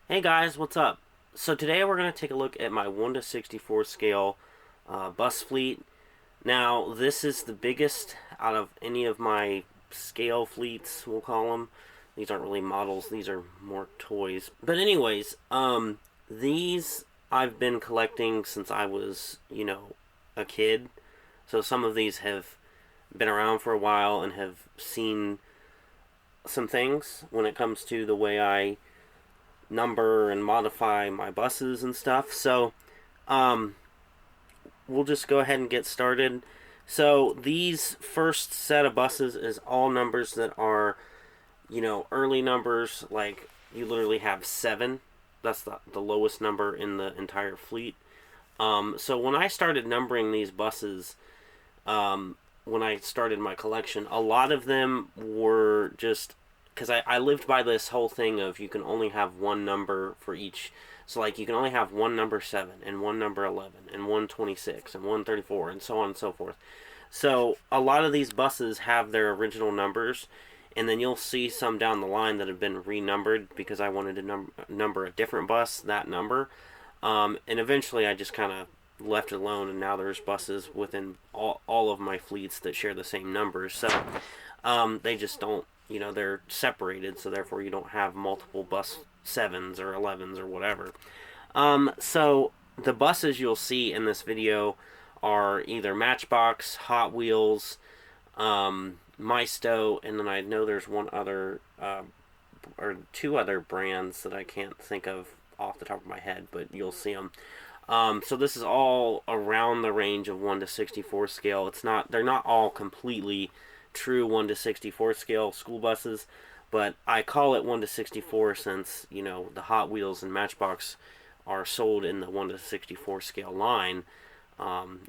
Hey guys, what's up? So today we're going to take a look at my 1 to 64 scale bus fleet. Now, this is the biggest out of any of my scale fleets, we'll call them. These aren't really models, these are more toys. But anyways, these I've been collecting since I was, a kid. So some of these have been around for a while and have seen some things when it comes to the way I number and modify my buses and stuff. So, um, we'll just go ahead and get started. So, these first set of buses is all numbers that are, early numbers. Like, you literally have 7. That's the lowest number in the entire fleet. So, when I started numbering these buses, when I started my collection, a lot of them were just because I lived by this whole thing of you can only have one number for each. So, like, you can only have one number 7, and one number 11, and 126, and 134, and so on and so forth. So, a lot of these buses have their original numbers, and then you'll see some down the line that have been renumbered because I wanted to number a different bus, that number. And eventually I just kind of left it alone, and now there's buses within all of my fleets that share the same numbers. So they just don't, they're separated, so therefore you don't have multiple bus 7s or 11s or whatever. So the buses you'll see in this video are either Matchbox, Hot Wheels, Maisto, and then I know there's one other, or two other brands that I can't think of off the top of my head, but you'll see them. So this is all around the range of 1 to 64 scale. They're not all completely true 1 to 64 scale school buses, but I call it 1 to 64 since, the Hot Wheels and Matchbox are sold in the 1 to 64 scale line,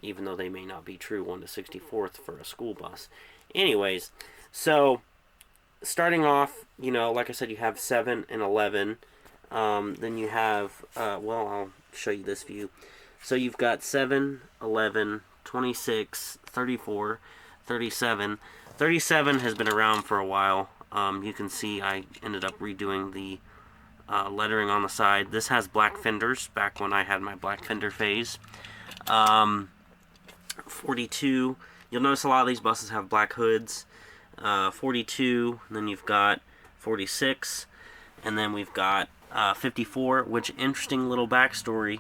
even though they may not be true 1 to 64th for a school bus. Anyways, so starting off, like I said, you have 7 and 11. Then you have, I'll show you this view. So you've got 7, 11, 26, 34, 37. 37 has been around for a while. You can see I ended up redoing the lettering on the side. This has black fenders, back when I had my black fender phase. 42, you'll notice a lot of these buses have black hoods. 42, and then you've got 46, and then we've got 54, which, interesting little backstory,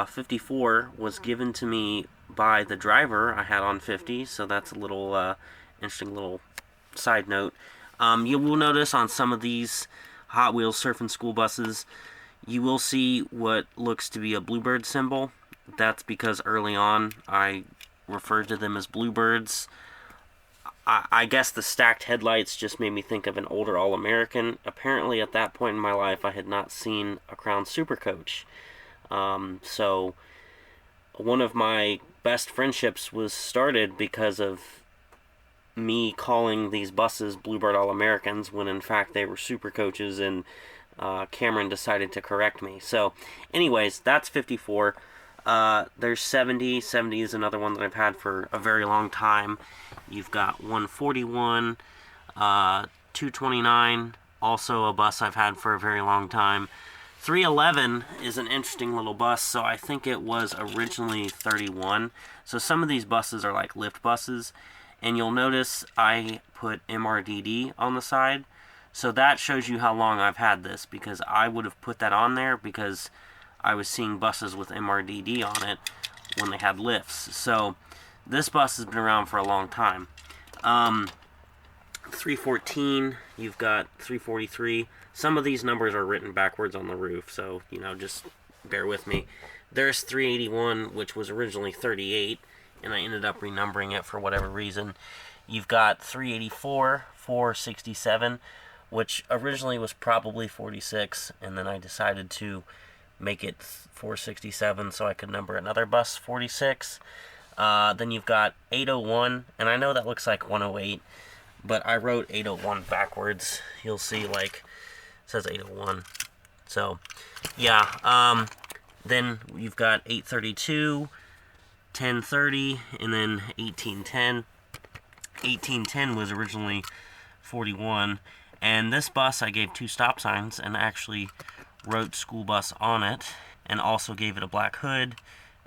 54 was given to me by the driver I had on 50, so that's a little interesting little side note. You will notice on some of these Hot Wheels Surfing School buses, you will see what looks to be a bluebird symbol. That's because early on I referred to them as bluebirds. I guess the stacked headlights just made me think of an older All-American. Apparently, at that point in my life, I had not seen a Crown Super Coach. So, one of my best friendships was started because of me calling these buses Bluebird All-Americans when, in fact, they were Super Coaches, and Cameron decided to correct me. So, anyways, that's 54. There's 70. 70 is another one that I've had for a very long time. You've got 141, 229, also a bus I've had for a very long time. 311 is an interesting little bus, so I think it was originally 31. So some of these buses are like lift buses, and you'll notice I put MRDD on the side. So that shows you how long I've had this, because I would have put that on there because I was seeing buses with MRDD on it when they had lifts. So this bus has been around for a long time. 314, you've got 343. Some of these numbers are written backwards on the roof, so, just bear with me. There's 381, which was originally 38, and I ended up renumbering it for whatever reason. You've got 384, 467, which originally was probably 46, and then I decided to make it 467 so I could number another bus 46. Then you've got 801, and I know that looks like 108, but I wrote 801 backwards. You'll see, it says 801. So, yeah. Then you've got 832, 1030, and then 1810. 1810 was originally 41, and this bus I gave 2 stop signs and actually wrote school bus on it, and also gave it a black hood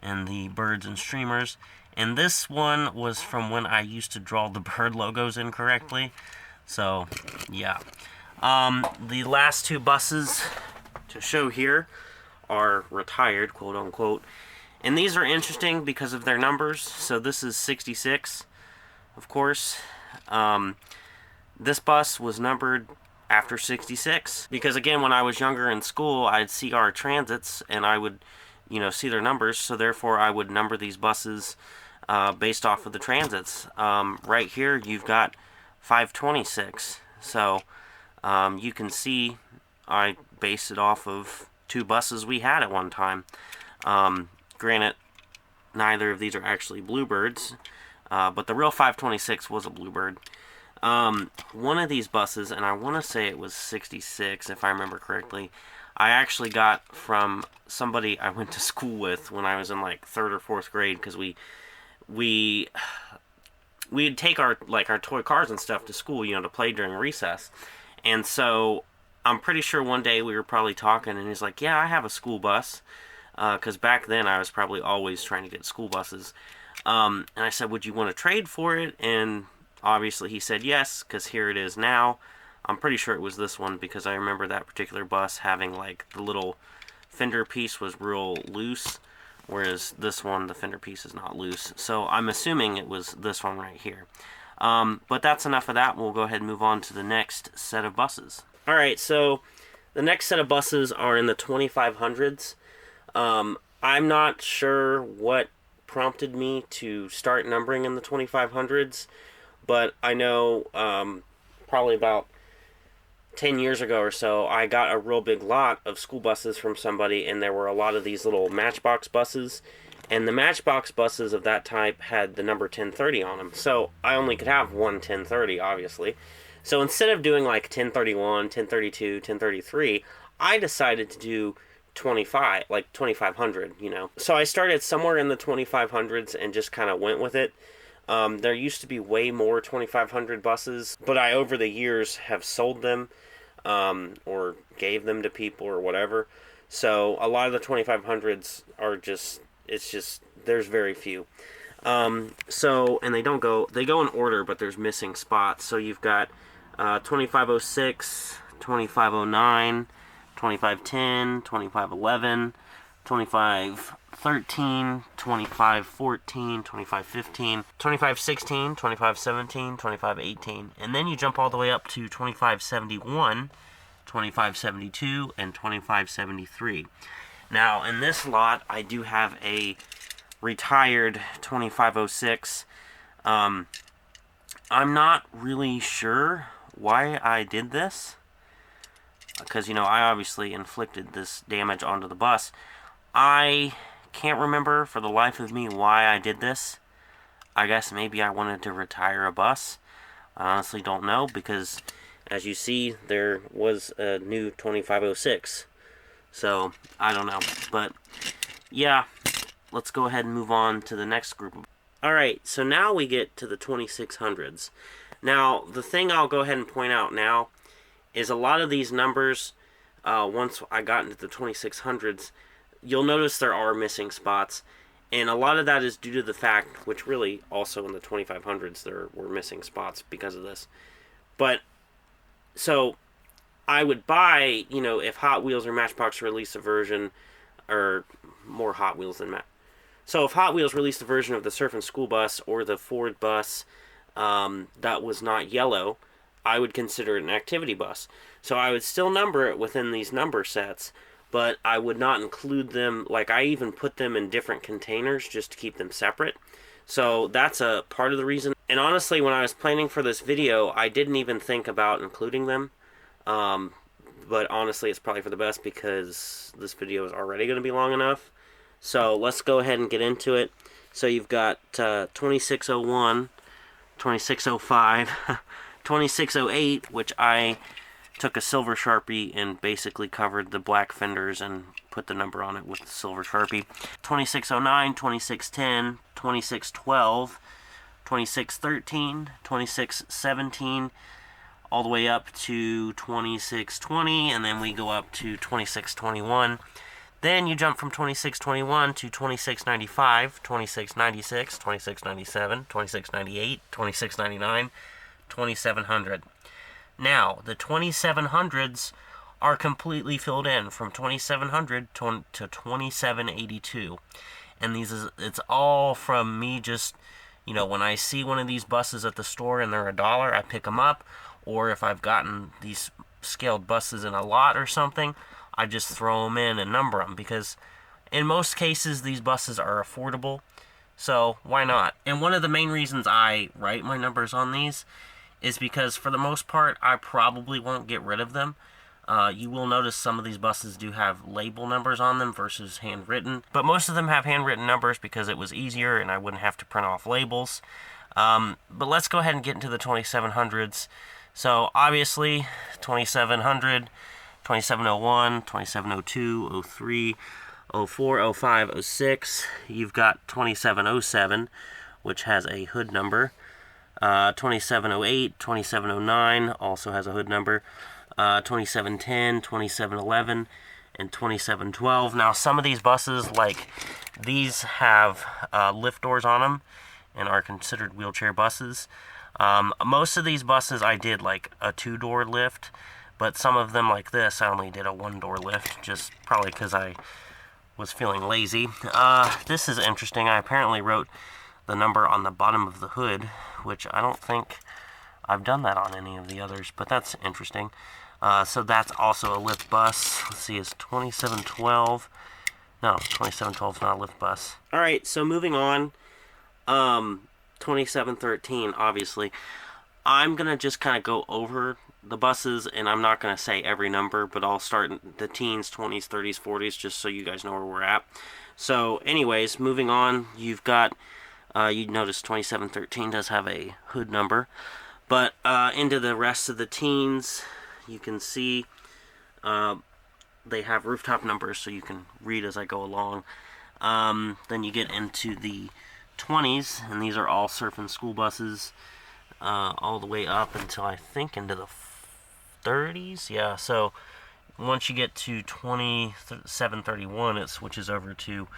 and the birds and streamers. And this one was from when I used to draw the bird logos incorrectly. So, yeah. The last two buses to show here are retired, quote unquote. And these are interesting because of their numbers. So this is 66, of course. This bus was numbered after 66. Because again, when I was younger in school, I'd see our transits and I would, see their numbers. So therefore, I would number these buses based off of the transits. Right here, you've got 526. So you can see I based it off of two buses we had at one time. Granted, neither of these are actually bluebirds, but the real 526 was a bluebird. One of these buses, and I want to say it was 66 if I remember correctly, I actually got from somebody I went to school with when I was in like 3rd or 4th grade, because we'd take our toy cars and stuff to school, to play during recess. And so I'm pretty sure one day we were probably talking, and he's like, yeah, I have a school bus. Because back then I was probably always trying to get school buses. And I said, would you want to trade for it? And obviously he said yes, because here it is now. I'm pretty sure it was this one, because I remember that particular bus having like the little fender piece was real loose, whereas this one, the fender piece is not loose. So I'm assuming it was this one right here. But that's enough of that. We'll go ahead and move on to the next set of buses. Alright, so the next set of buses are in the 2500s. I'm not sure what prompted me to start numbering in the 2500s, but I know probably about 10 years ago or so, I got a real big lot of school buses from somebody, and there were a lot of these little Matchbox buses, and the Matchbox buses of that type had the number 1030 on them, so I only could have one 1030, obviously. So instead of doing like 1031, 1032, 1033, I decided to do 2500, So I started somewhere in the 2500s and just kind of went with it. There used to be way more 2500 buses, but I, over the years, have sold them or gave them to people or whatever. So a lot of the 2500s are there's very few. And they go in order, but there's missing spots. So you've got 2506, 2509, 2510, 2511, 2513, 2514, 2515, 2516, 2517, 2518, and then you jump all the way up to 2571, 2572, and 2573. Now, in this lot, I do have a retired 2506. I'm not really sure why I did this, because, I obviously inflicted this damage onto the bus. I can't remember for the life of me why I did this. I guess maybe I wanted to retire a bus. I honestly don't know, because as you see, there was a new 2506. So, I don't know. But, yeah, let's go ahead and move on to the next group. Alright, so now we get to the 2600s. Now, the thing I'll go ahead and point out now is a lot of these numbers, once I got into the 2600s, you'll notice there are missing spots, and a lot of that is due to the fact, which really also in the 2500s there were missing spots because of this. But, so, I would buy, if Hot Wheels or Matchbox release a version, or more Hot Wheels than So if Hot Wheels released a version of the Surfin' School Bus or the Ford bus that was not yellow, I would consider it an activity bus. So I would still number it within these number sets, but I would not include them. Like, I even put them in different containers just to keep them separate. So that's a part of the reason. And honestly, when I was planning for this video, I didn't even think about including them. But honestly, it's probably for the best, because this video is already going to be long enough. So let's go ahead and get into it. So you've got 2601, 2605, 2608, which I took a silver Sharpie and basically covered the black fenders and put the number on it with the silver Sharpie. 2609, 2610, 2612, 2613, 2617. all the way up to 2620, and then we go up to 2621. Then you jump from 2621 to 2695, 2696, 2697, 2698, 2699, 2700. Now, the 2700s are completely filled in from 2700 to 2782. And it's all from me just, when I see one of these buses at the store and they're $1, I pick them up. Or if I've gotten these scaled buses in a lot or something, I just throw them in and number them, because in most cases these buses are affordable, so why not? And one of the main reasons I write my numbers on these is because for the most part I probably won't get rid of them. You will notice some of these buses do have label numbers on them versus handwritten, but most of them have handwritten numbers because it was easier and I wouldn't have to print off labels. But let's go ahead and get into the 2700s. So obviously 2700, 2701, 2702, 03, 04, 05, 06. You've got 2707, which has a hood number. 2708, 2709 also has a hood number. 2710, 2711, and 2712. Now, some of these buses, like these, have lift doors on them and are considered wheelchair buses. Most of these buses I did like a 2-door lift, but some of them, like this, I only did a 1-door lift, just probably because I was feeling lazy. This is interesting. I apparently wrote the number on the bottom of the hood, which I don't think I've done that on any of the others, but that's interesting. So that's also a lift bus. Let's see, it's 2712. No, 2712 is not a lift bus. Alright, so moving on. 2713, obviously. I'm going to just kind of go over the buses, and I'm not going to say every number, but I'll start in the teens, 20s, 30s, 40s, just so you guys know where we're at. So, anyways, moving on, you've got, you notice 2713 does have a hood number, but into the rest of the teens, you can see they have rooftop numbers, so you can read as I go along. Then you get into the 20s, and these are all surfing school buses, all the way up until I think into the 30s. Yeah, so once you get to 2731, it switches over to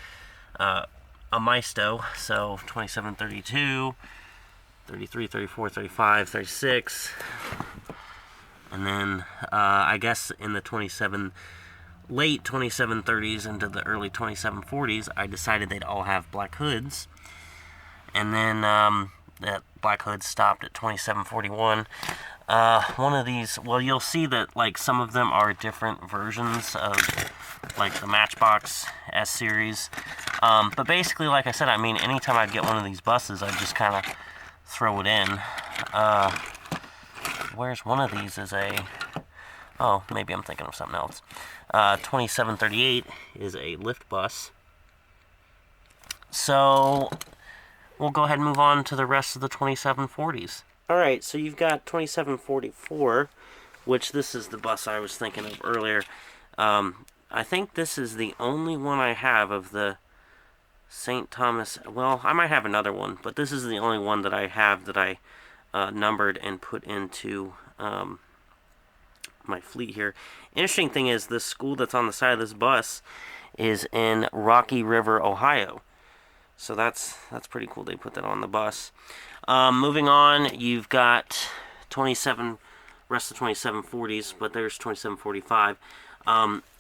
a Maisto. So 2732, 33, 34, 35, 36. And then I guess in the late 2730s into the early 2740s, I decided they'd all have black hoods. And then that black hood stopped at 2741. One of these, well, you'll see that like some of them are different versions of like the Matchbox S series. But basically, like I said, I mean, anytime I'd get one of these buses, I'd just kind of throw it in. Where's one of these is a, oh, maybe I'm thinking of something else. 2738 is a lift bus. So we'll go ahead and move on to the rest of the 2740s. Alright, so you've got 2744, which this is the bus I was thinking of earlier. I think this is the only one I have of the St. Thomas. Well, I might have another one, but this is the only one that I have that I numbered and put into my fleet here. Interesting thing is, the school that's on the side of this bus is in Rocky River, Ohio. So that's pretty cool. They put that on the bus. Moving on, you've got rest of 2740s, but there's 2745.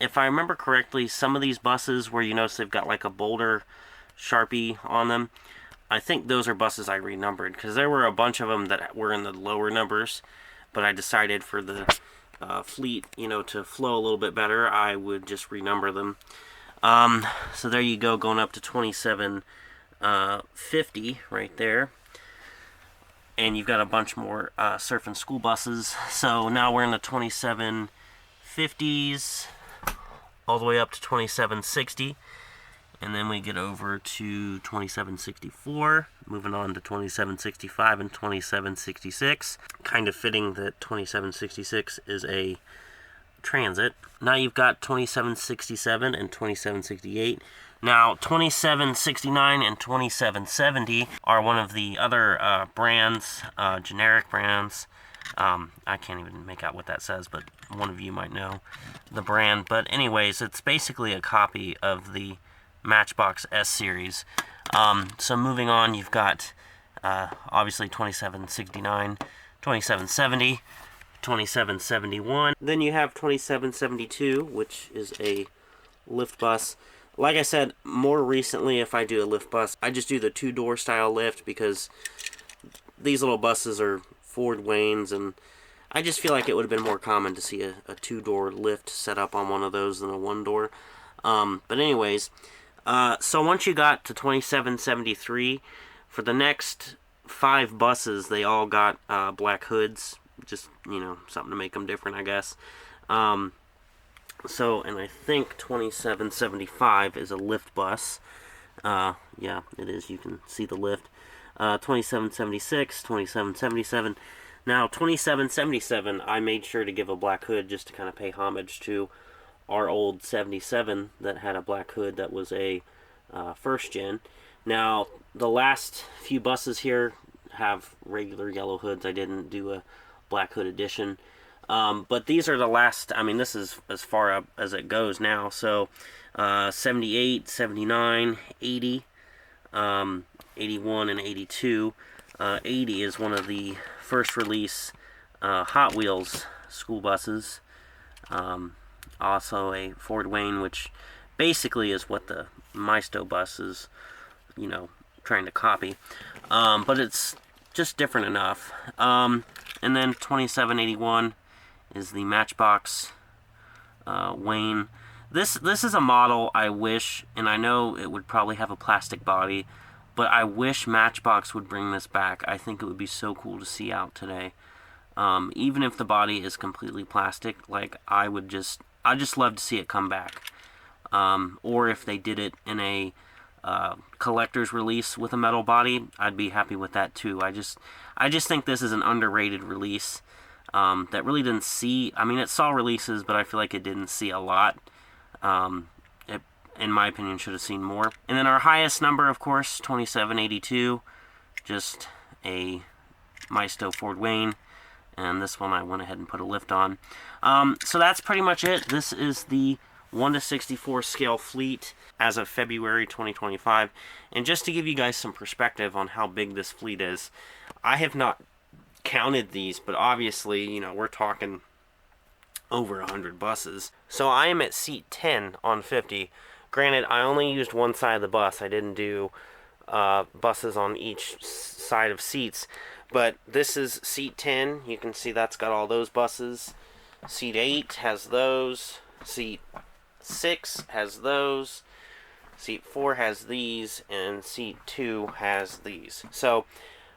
If I remember correctly, some of these buses where you notice they've got like a boulder Sharpie on them, I think those are buses I renumbered, because there were a bunch of them that were in the lower numbers, but I decided for the fleet, to flow a little bit better, I would just renumber them. So there you go, going up to 2750 right there. And you've got a bunch more surfing school buses. So now we're in the 2750s all the way up to 2760. And then we get over to 2764, moving on to 2765 and 2766. Kind of fitting that 2766 is a transit. Now you've got 2767 and 2768. Now 2769 and 2770 are one of the other brands, generic brands. I can't even make out what that says, but one of you might know the brand. But anyways, it's basically a copy of the Matchbox S series. So moving on, you've got obviously 2769, 2770, 2771. Then you have 2772, which is a lift bus. Like I said, more recently, if I do a lift bus, I just do the two-door style lift because these little buses are Ford Waynes, and I just feel like it would have been more common to see a two-door lift set up on one of those than a one-door. But anyways, so once you got to 2773, for the next 5 buses, they all got black hoods. Just, something to make them different, I guess. So, and I think 2775 is a lift bus. Yeah, it is. You can see the lift. 2776, 2777. Now, 2777, I made sure to give a black hood just to kind of pay homage to our old 77 that had a black hood that was a first gen. Now, the last few buses here have regular yellow hoods. I didn't do a black hood edition. But these are the last, this is as far up as it goes now. So, 78, 79, 80, 81, and 82. 80 is one of the first release Hot Wheels school buses. Also a Ford Wayne, which basically is what the Maisto bus is, trying to copy. But it's just different enough. And then 2781 is the Matchbox Wayne. This is a model I wish, and I know it would probably have a plastic body, but I wish Matchbox would bring this back. I think it would be so cool to see out today. Even if the body is completely plastic, like I'd just love to see it come back. Or if they did it in a collector's release with a metal body, I'd be happy with that too. I just think this is an underrated release that really didn't see. It saw releases, but I feel like it didn't see a lot. It, in my opinion, should have seen more. And then our highest number, of course, 2782, just a Maisto Ford Wayne. And this one I went ahead and put a lift on. So that's pretty much it. This is the 1/64 scale fleet as of February 2025. And just to give you guys some perspective on how big this fleet is, I have not counted these, but obviously, we're talking over 100 buses. So I am at seat 10 on 50. Granted, I only used one side of the bus. I didn't do buses on each side of seats. But this is seat 10. You can see that's got all those buses. Seat 8 has those. Seat 6 has those. Seat 4 has these. And seat 2 has these. So,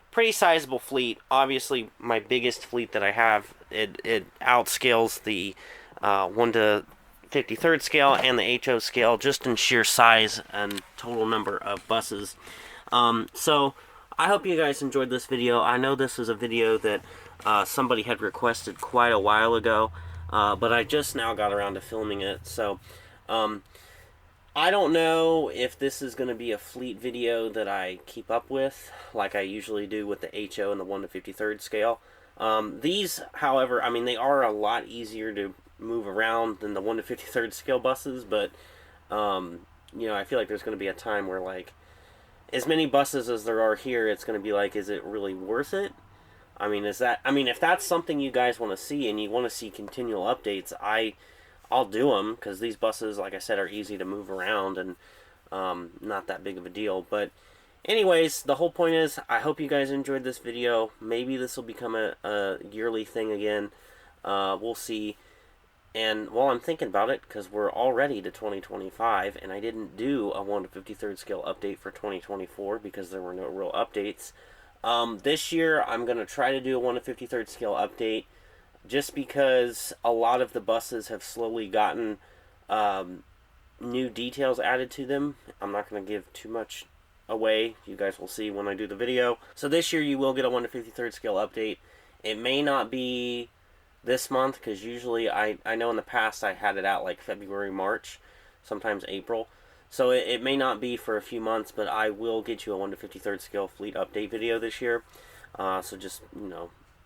pretty sizable fleet. Obviously, my biggest fleet that I have, it outscales the 1/53rd scale and the HO scale just in sheer size and total number of buses. So, I hope you guys enjoyed this video. I know this is a video that somebody had requested quite a while ago, but I just now got around to filming it. So, I don't know if this is going to be a fleet video that I keep up with, like I usually do with the HO and the 1/53rd scale. These, however, they are a lot easier to move around than the 1/53rd scale buses, but, I feel like there's going to be a time where, like, as many buses as there are here, it's going to be like, is it really worth it? If that's something you guys want to see and you want to see continual updates, I'll do them, because these buses, like I said, are easy to move around and not that big of a deal. But anyways, the whole point is, I hope you guys enjoyed this video. Maybe this will become a yearly thing again. We'll see. And while I'm thinking about it, because we're already to 2025, and I didn't do a 1/53rd scale update for 2024 because there were no real updates. This year, I'm going to try to do a 1/53rd scale update, just because a lot of the buses have slowly gotten new details added to them. I'm not going to give too much away. You guys will see when I do the video. So this year, you will get a 1/53rd scale update. It may not be this month, because usually I know in the past I had it out like February, March, sometimes April. So it may not be for a few months, but I will get you a 1/53rd scale fleet update video this year. So just,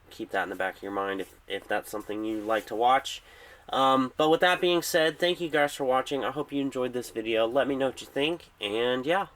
keep that in the back of your mind if that's something you like to watch. But with that being said, thank you guys for watching. I hope you enjoyed this video. Let me know what you think, and yeah.